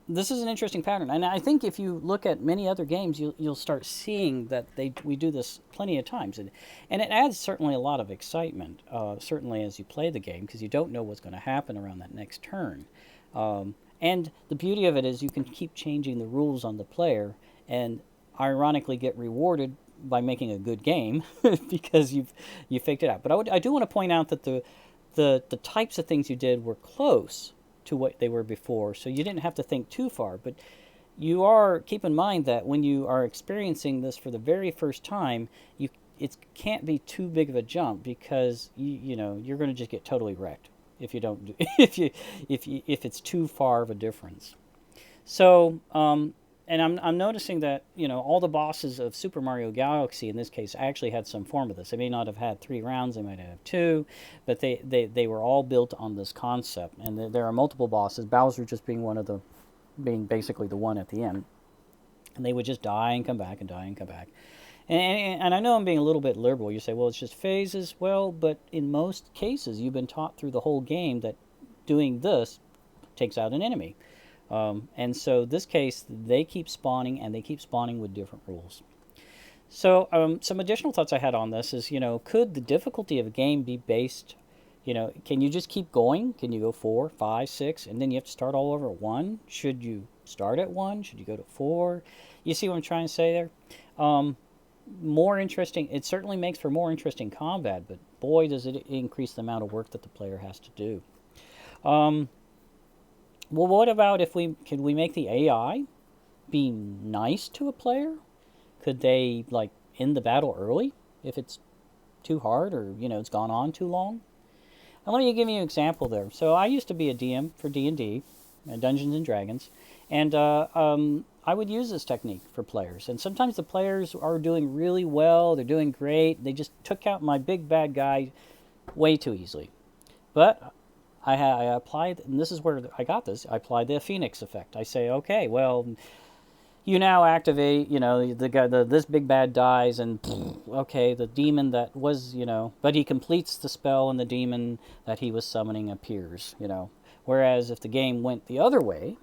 this is an interesting pattern, and I think if you look at many other games, you'll start seeing that we do this plenty of times, and it adds certainly a lot of excitement, certainly as you play the game, because you don't know what's going to happen around that next turn. And the beauty of it is you can keep changing the rules on the player, and ironically get rewarded by making a good game because you faked it out. But I do want to point out that the types of things you did were close to what they were before, so you didn't have to think too far. But keep in mind that when you are experiencing this for the very first time, it can't be too big of a jump, because you're going to just get totally wrecked if you don't if it's too far of a difference. So and I'm noticing that all the bosses of Super Mario Galaxy in this case actually had some form of this. They may not have had 3 rounds, they might have 2, but they were all built on this concept. And there are multiple bosses, Bowser just being basically the one at the end. And they would just die and come back and die and come back. And I know I'm being a little bit liberal. You say, well, it's just phases. Well, but in most cases, you've been taught through the whole game that doing this takes out an enemy. And so this case, they keep spawning, and they keep spawning with different rules. So some additional thoughts I had on this is, could the difficulty of a game be based, can you just keep going? Can you go 4, 5, 6, and then you have to start all over at 1? Should you start at 1? Should you go to 4? You see what I'm trying to say there? More interesting, it certainly makes for more interesting combat, but boy, does it increase the amount of work that the player has to do. Well, what about could we make the AI be nice to a player? Could they, end the battle early if it's too hard, or, it's gone on too long? And let me give you an example there. So I used to be a DM for D&D, Dungeons and Dragons, and I would use this technique for players. And sometimes the players are doing really well, they're doing great, they just took out my big bad guy way too easily. But I applied, and this is where I got this, I applied the Phoenix effect. I say, okay, well, you now activate, the guy, this big bad dies, and okay, the demon that was, but he completes the spell, and the demon that he was summoning appears, Whereas if the game went the other way,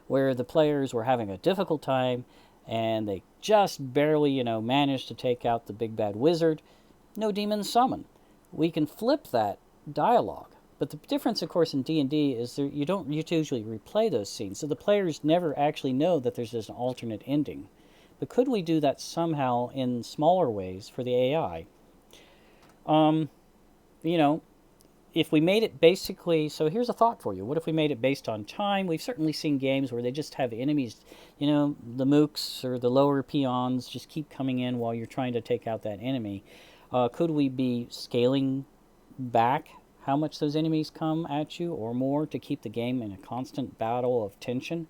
where the players were having a difficult time, and they just barely, managed to take out the big bad wizard, no demons summon. We can flip that dialogue. But the difference, of course, in D&D is you don't usually replay those scenes, so the players never actually know that there's an alternate ending. But could we do that somehow in smaller ways for the AI? if we made it basically, so here's a thought for you. What if we made it based on time? We've certainly seen games where they just have enemies, the mooks or the lower peons just keep coming in while you're trying to take out that enemy. Could we be scaling back how much those enemies come at you or more to keep the game in a constant battle of tension?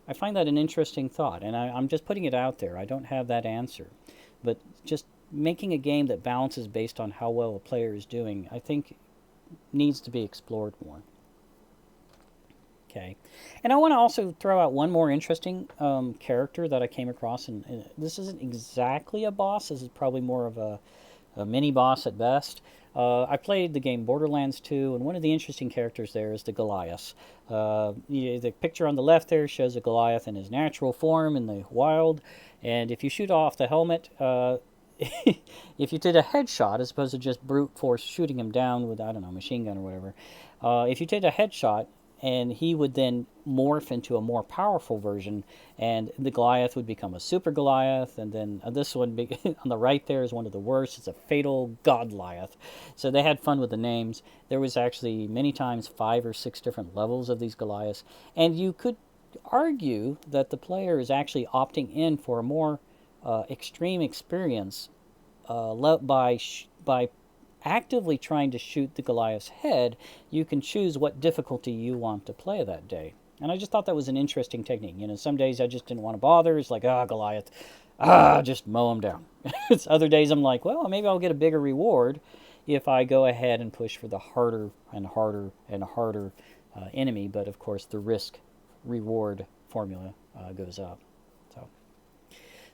I find that an interesting thought, and I'm just putting it out there. I don't have that answer. But just making a game that balances based on how well a player is doing, I think needs to be explored more. Okay. And I want to also throw out one more interesting character that I came across, and this isn't exactly a boss. This is probably more of a mini boss at best. I played the game Borderlands 2, and one of the interesting characters there is the Goliath. The picture on the left there shows a Goliath in his natural form in the wild, and if you shoot off the helmet, if you did a headshot as opposed to just brute force shooting him down with, I don't know, machine gun or whatever, if you did a headshot, and he would then morph into a more powerful version, and the Goliath would become a super Goliath, and then this one on the right there is one of the worst. It's a fatal Godliath. So they had fun with the names. There was actually many times 5 or 6 different levels of these Goliaths, and you could argue that the player is actually opting in for a more extreme experience by actively trying to shoot the Goliath's head. You can choose what difficulty you want to play that day. And I just thought that was an interesting technique. Some days I just didn't want to bother. It's like, Goliath, just mow him down. Other days I'm like, well, maybe I'll get a bigger reward if I go ahead and push for the harder and harder and harder enemy. But of course, the risk-reward formula goes up.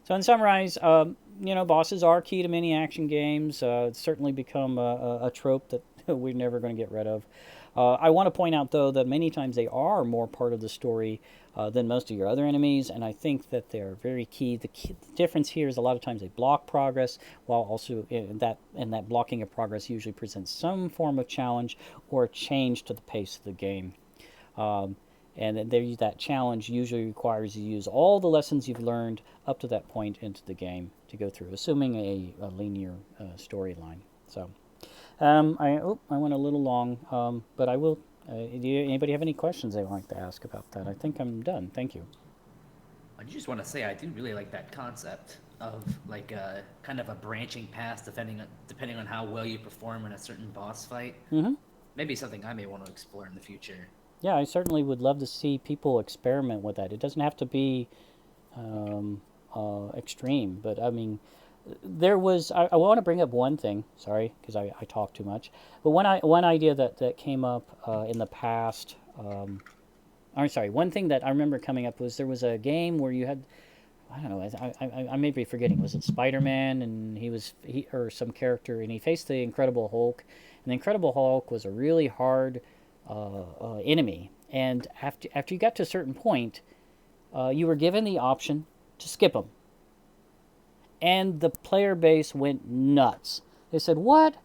So in summarize, bosses are key to many action games. It's certainly become a trope that we're never going to get rid of. I want to point out, though, that many times they are more part of the story than most of your other enemies, and I think that they're very key. The difference here is a lot of times they block progress, while also that blocking of progress usually presents some form of challenge or a change to the pace of the game. And that challenge usually requires you to use all the lessons you've learned up to that point into the game to go through, assuming a linear storyline. So, I went a little long, but I will. Anybody have any questions they'd like to ask about that? I think I'm done. Thank you. I just want to say I do really like that concept of kind of a branching path depending on how well you perform in a certain boss fight. Mm-hmm. Maybe something I may want to explore in the future. Yeah, I certainly would love to see people experiment with that. It doesn't have to be extreme, but I mean, there was. I want to bring up one thing. Sorry, because I talk too much. But one idea that came up in the past. I'm sorry. One thing that I remember coming up was there was a game where you had. I don't know. I may be forgetting. Was it Spider-Man and he or some character, and he faced the Incredible Hulk, and the Incredible Hulk was a really hard enemy, and after you got to a certain point, you were given the option to skip him, and the player base went nuts. They said, "What?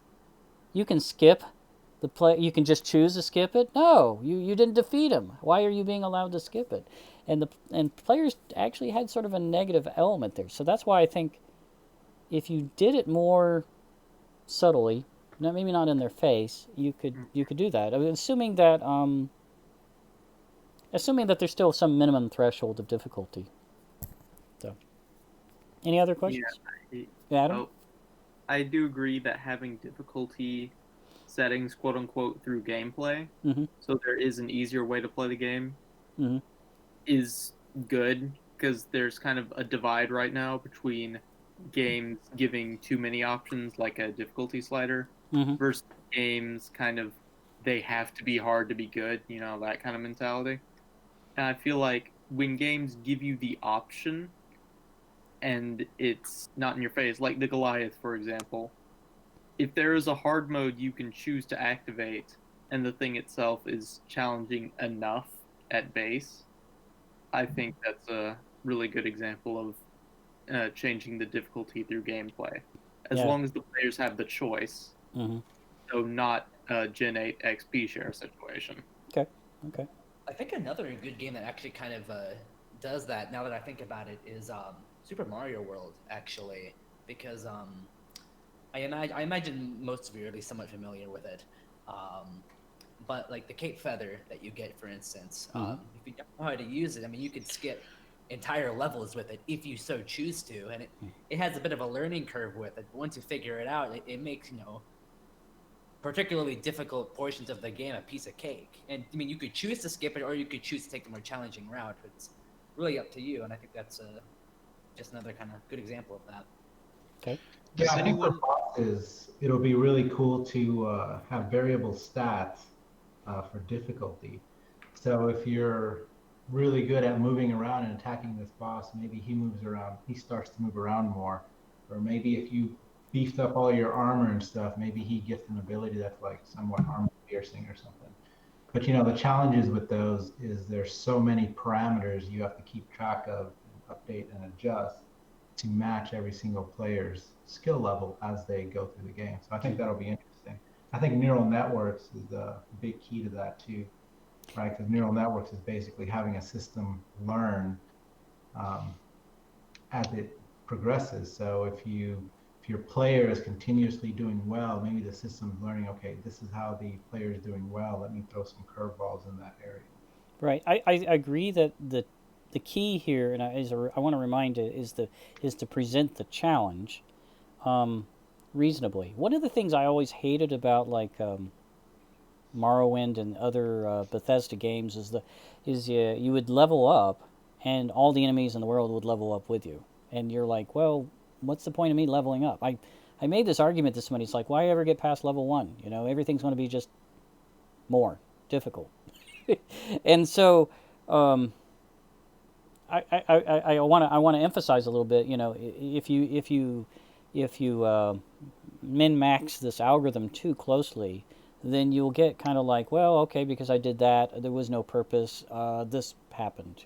You can skip the play? You can just choose to skip it? No, you didn't defeat him. Why are you being allowed to skip it?" And players actually had sort of a negative element there. So that's why I think if you did it more subtly, maybe not in their face, you could do that. I mean, assuming that there's still some minimum threshold of difficulty. So, any other questions? Yeah, Adam? I do agree that having difficulty settings, quote unquote, through gameplay, so there is an easier way to play the game, is good, because there's kind of a divide right now between games giving too many options, like a difficulty slider, versus games kind of they have to be hard to be good, that kind of mentality. And I feel like when games give you the option and it's not in your face, like the Goliath, for example, if there is a hard mode you can choose to activate and the thing itself is challenging enough at base, I think that's a really good example of changing the difficulty through gameplay. As long as the players have the choice. So not a Gen 8 XP share situation. Okay. I think another good game that actually kind of does that, now that I think about it, is Super Mario World, actually. Because I imagine most of you are at least somewhat familiar with it. But like the Cape Feather that you get, for instance, Mhm. if you don't know how to use it, I mean, you could skip entire levels with it if you so choose to, and it has a bit of a learning curve with it. But once you figure it out, it makes particularly difficult portions of the game a piece of cake. And I mean, you could choose to skip it, or you could choose to take the more challenging route. It's really up to you, and I think that's just another kind of good example of that. Okay. Does I think for anyone? bosses, it'll be really cool to have variable stats for difficulty. So if you're really good at moving around and attacking this boss, maybe he starts to move around more. Or maybe if you beefed up all your armor and stuff, maybe he gets an ability that's like somewhat armor piercing or something. But the challenges with those is there's so many parameters you have to keep track of, update and adjust to match every single player's skill level as they go through the game. So I think that'll be interesting. I think neural networks is a big key to that too, right? Because neural networks is basically having a system learn as it progresses. So if your player is continuously doing well, maybe the system's learning, okay, this is how the player is doing well. Let me throw some curveballs in that area. Right. I agree that the key here, and I want to remind it, is to present the challenge reasonably. One of the things I always hated about like Morrowind and other Bethesda games is you would level up, and all the enemies in the world would level up with you, and you're like, well, what's the point of me leveling up? I made this argument to somebody. It's like, why ever get past level 1? Everything's going to be just more difficult. And so I want to emphasize a little bit. If you min max this algorithm too closely, then you'll get kind of like, well, okay, because I did that, there was no purpose. This happened.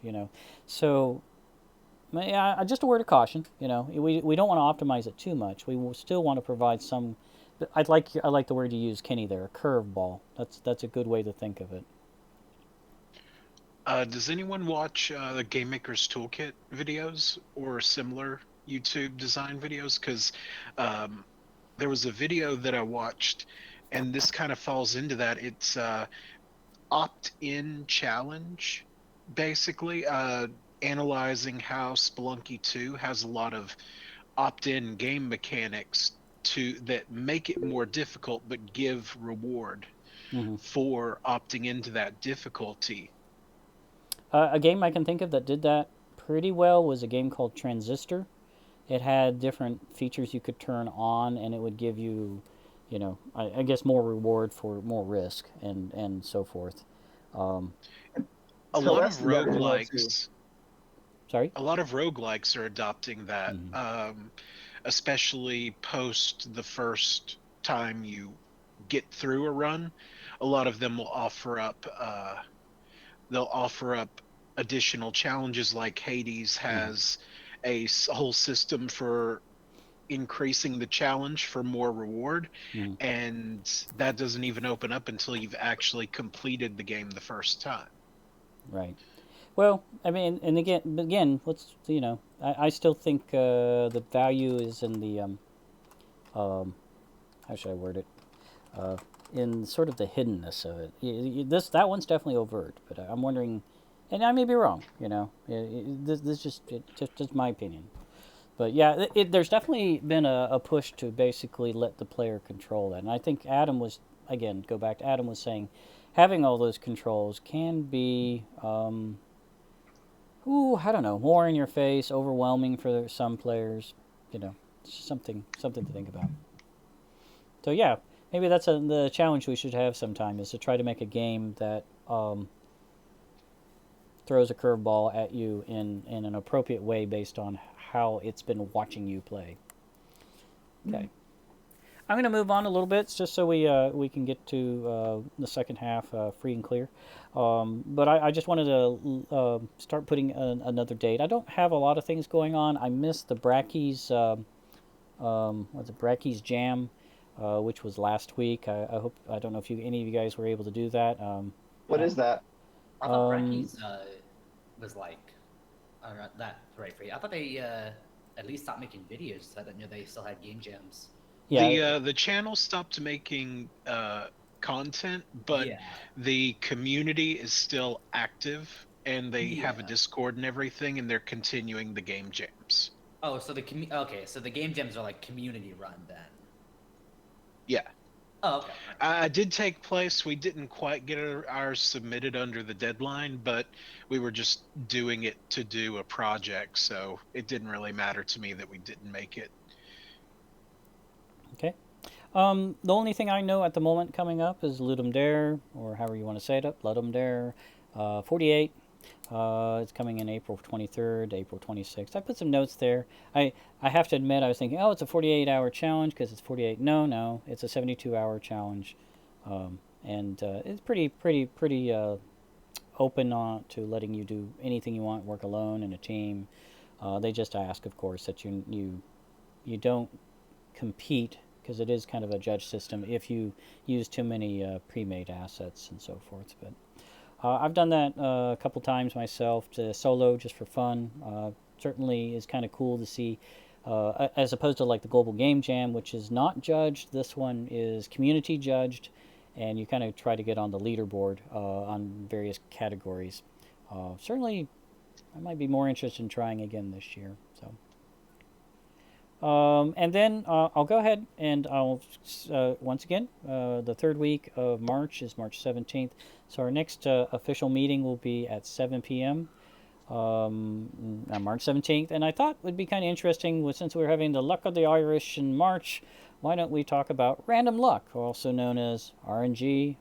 So yeah, just a word of caution. We don't want to optimize it too much. We will still want to provide some. I like the word you use, Kenny. There, a curveball. That's a good way to think of it. Does anyone watch the Game Maker's Toolkit videos or similar YouTube design videos? Because there was a video that I watched, and this kind of falls into that. It's opt-in challenge, basically, analyzing how Spelunky 2 has a lot of opt-in game mechanics that make it more difficult but give reward for opting into that difficulty. A game I can think of that did that pretty well was a game called Transistor. It had different features you could turn on, and it would give you, I guess more reward for more risk and so forth. A lot of roguelikes. Sorry? A lot of roguelikes are adopting that, especially post the first time you get through a run. A lot of them will offer up. They'll offer up additional challenges, like Hades has a whole system for increasing the challenge for more reward, and that doesn't even open up until you've actually completed the game the first time. Right. Well, I mean, and again, let's I still think the value is in the how should I word it? In sort of the hiddenness of it. That one's definitely overt, but I'm wondering, and I may be wrong. This just my opinion. But yeah, there's definitely been a push to basically let the player control that, and I think Adam was saying, having all those controls can be, I don't know, more in your face, overwhelming for some players. Something to think about. So yeah. Maybe that's the challenge we should have sometime, is to try to make a game that throws a curveball at you in an appropriate way based on how it's been watching you play. Okay. I'm going to move on a little bit just so we can get to the second half free and clear. But I just wanted to start putting another date. I don't have a lot of things going on. I missed the Brackeys, Brackeys Jam, which was last week. I don't know if any of you guys were able to do that. What is that? I thought Brackeys was like that right for you. I thought they at least stopped making videos. I didn't know they still had game jams. Yeah. The channel stopped making content, but Yeah. the community is still active, and they have a Yeah. Discord and everything, and they're continuing the game jams. Oh, so the game jams are like community run then. Yeah. Oh, okay. Did take place. We didn't quite get ours submitted under the deadline, but we were just doing it to do a project, so it didn't really matter to me that we didn't make it. Okay. The only thing I know at the moment coming up is Ludum Dare, or however you want to say it, Ludum Dare 48. It's coming in April 23rd, April 26th. I put some notes there. I have to admit, I was thinking, oh, it's a 48-hour challenge because it's 48. No, it's a 72-hour challenge, and it's pretty open to letting you do anything you want, work alone in a team. They just ask, of course, that you don't compete, because it is kind of a judge system if you use too many pre-made assets and so forth. But I've done that a couple times myself, to solo, just for fun. Certainly is kind of cool to see, as opposed to like the Global Game Jam, which is not judged. This one is community judged, and you kind of try to get on the leaderboard on various categories. Certainly, I might be more interested in trying again this year. So. And then I'll go ahead and I'll, once again, the third week of March is March 17th. So our next official meeting will be at 7 p.m. On March 17th. And I thought it would be kind of interesting, since we're having the Luck of the Irish in March, why don't we talk about random luck, also known as RNG.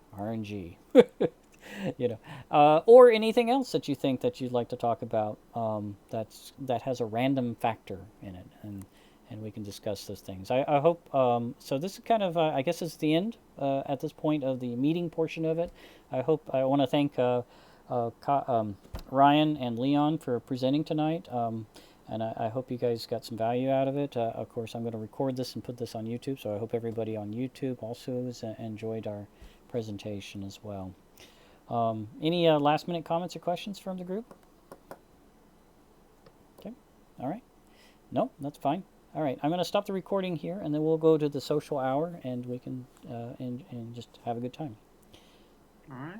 Or anything else that you think that you'd like to talk about that has a random factor in it, and we can discuss those things. I hope, so this is kind of, I guess it's the end at this point of the meeting portion of it. I want to thank Ryan and Leon for presenting tonight, and I hope you guys got some value out of it. Of course, I'm going to record this and put this on YouTube, so I hope everybody on YouTube also has enjoyed our presentation as well. Any last minute comments or questions from the group? Okay, all right. No, that's fine. All right, I'm going to stop the recording here, and then we'll go to the social hour, and we can and just have a good time. All right.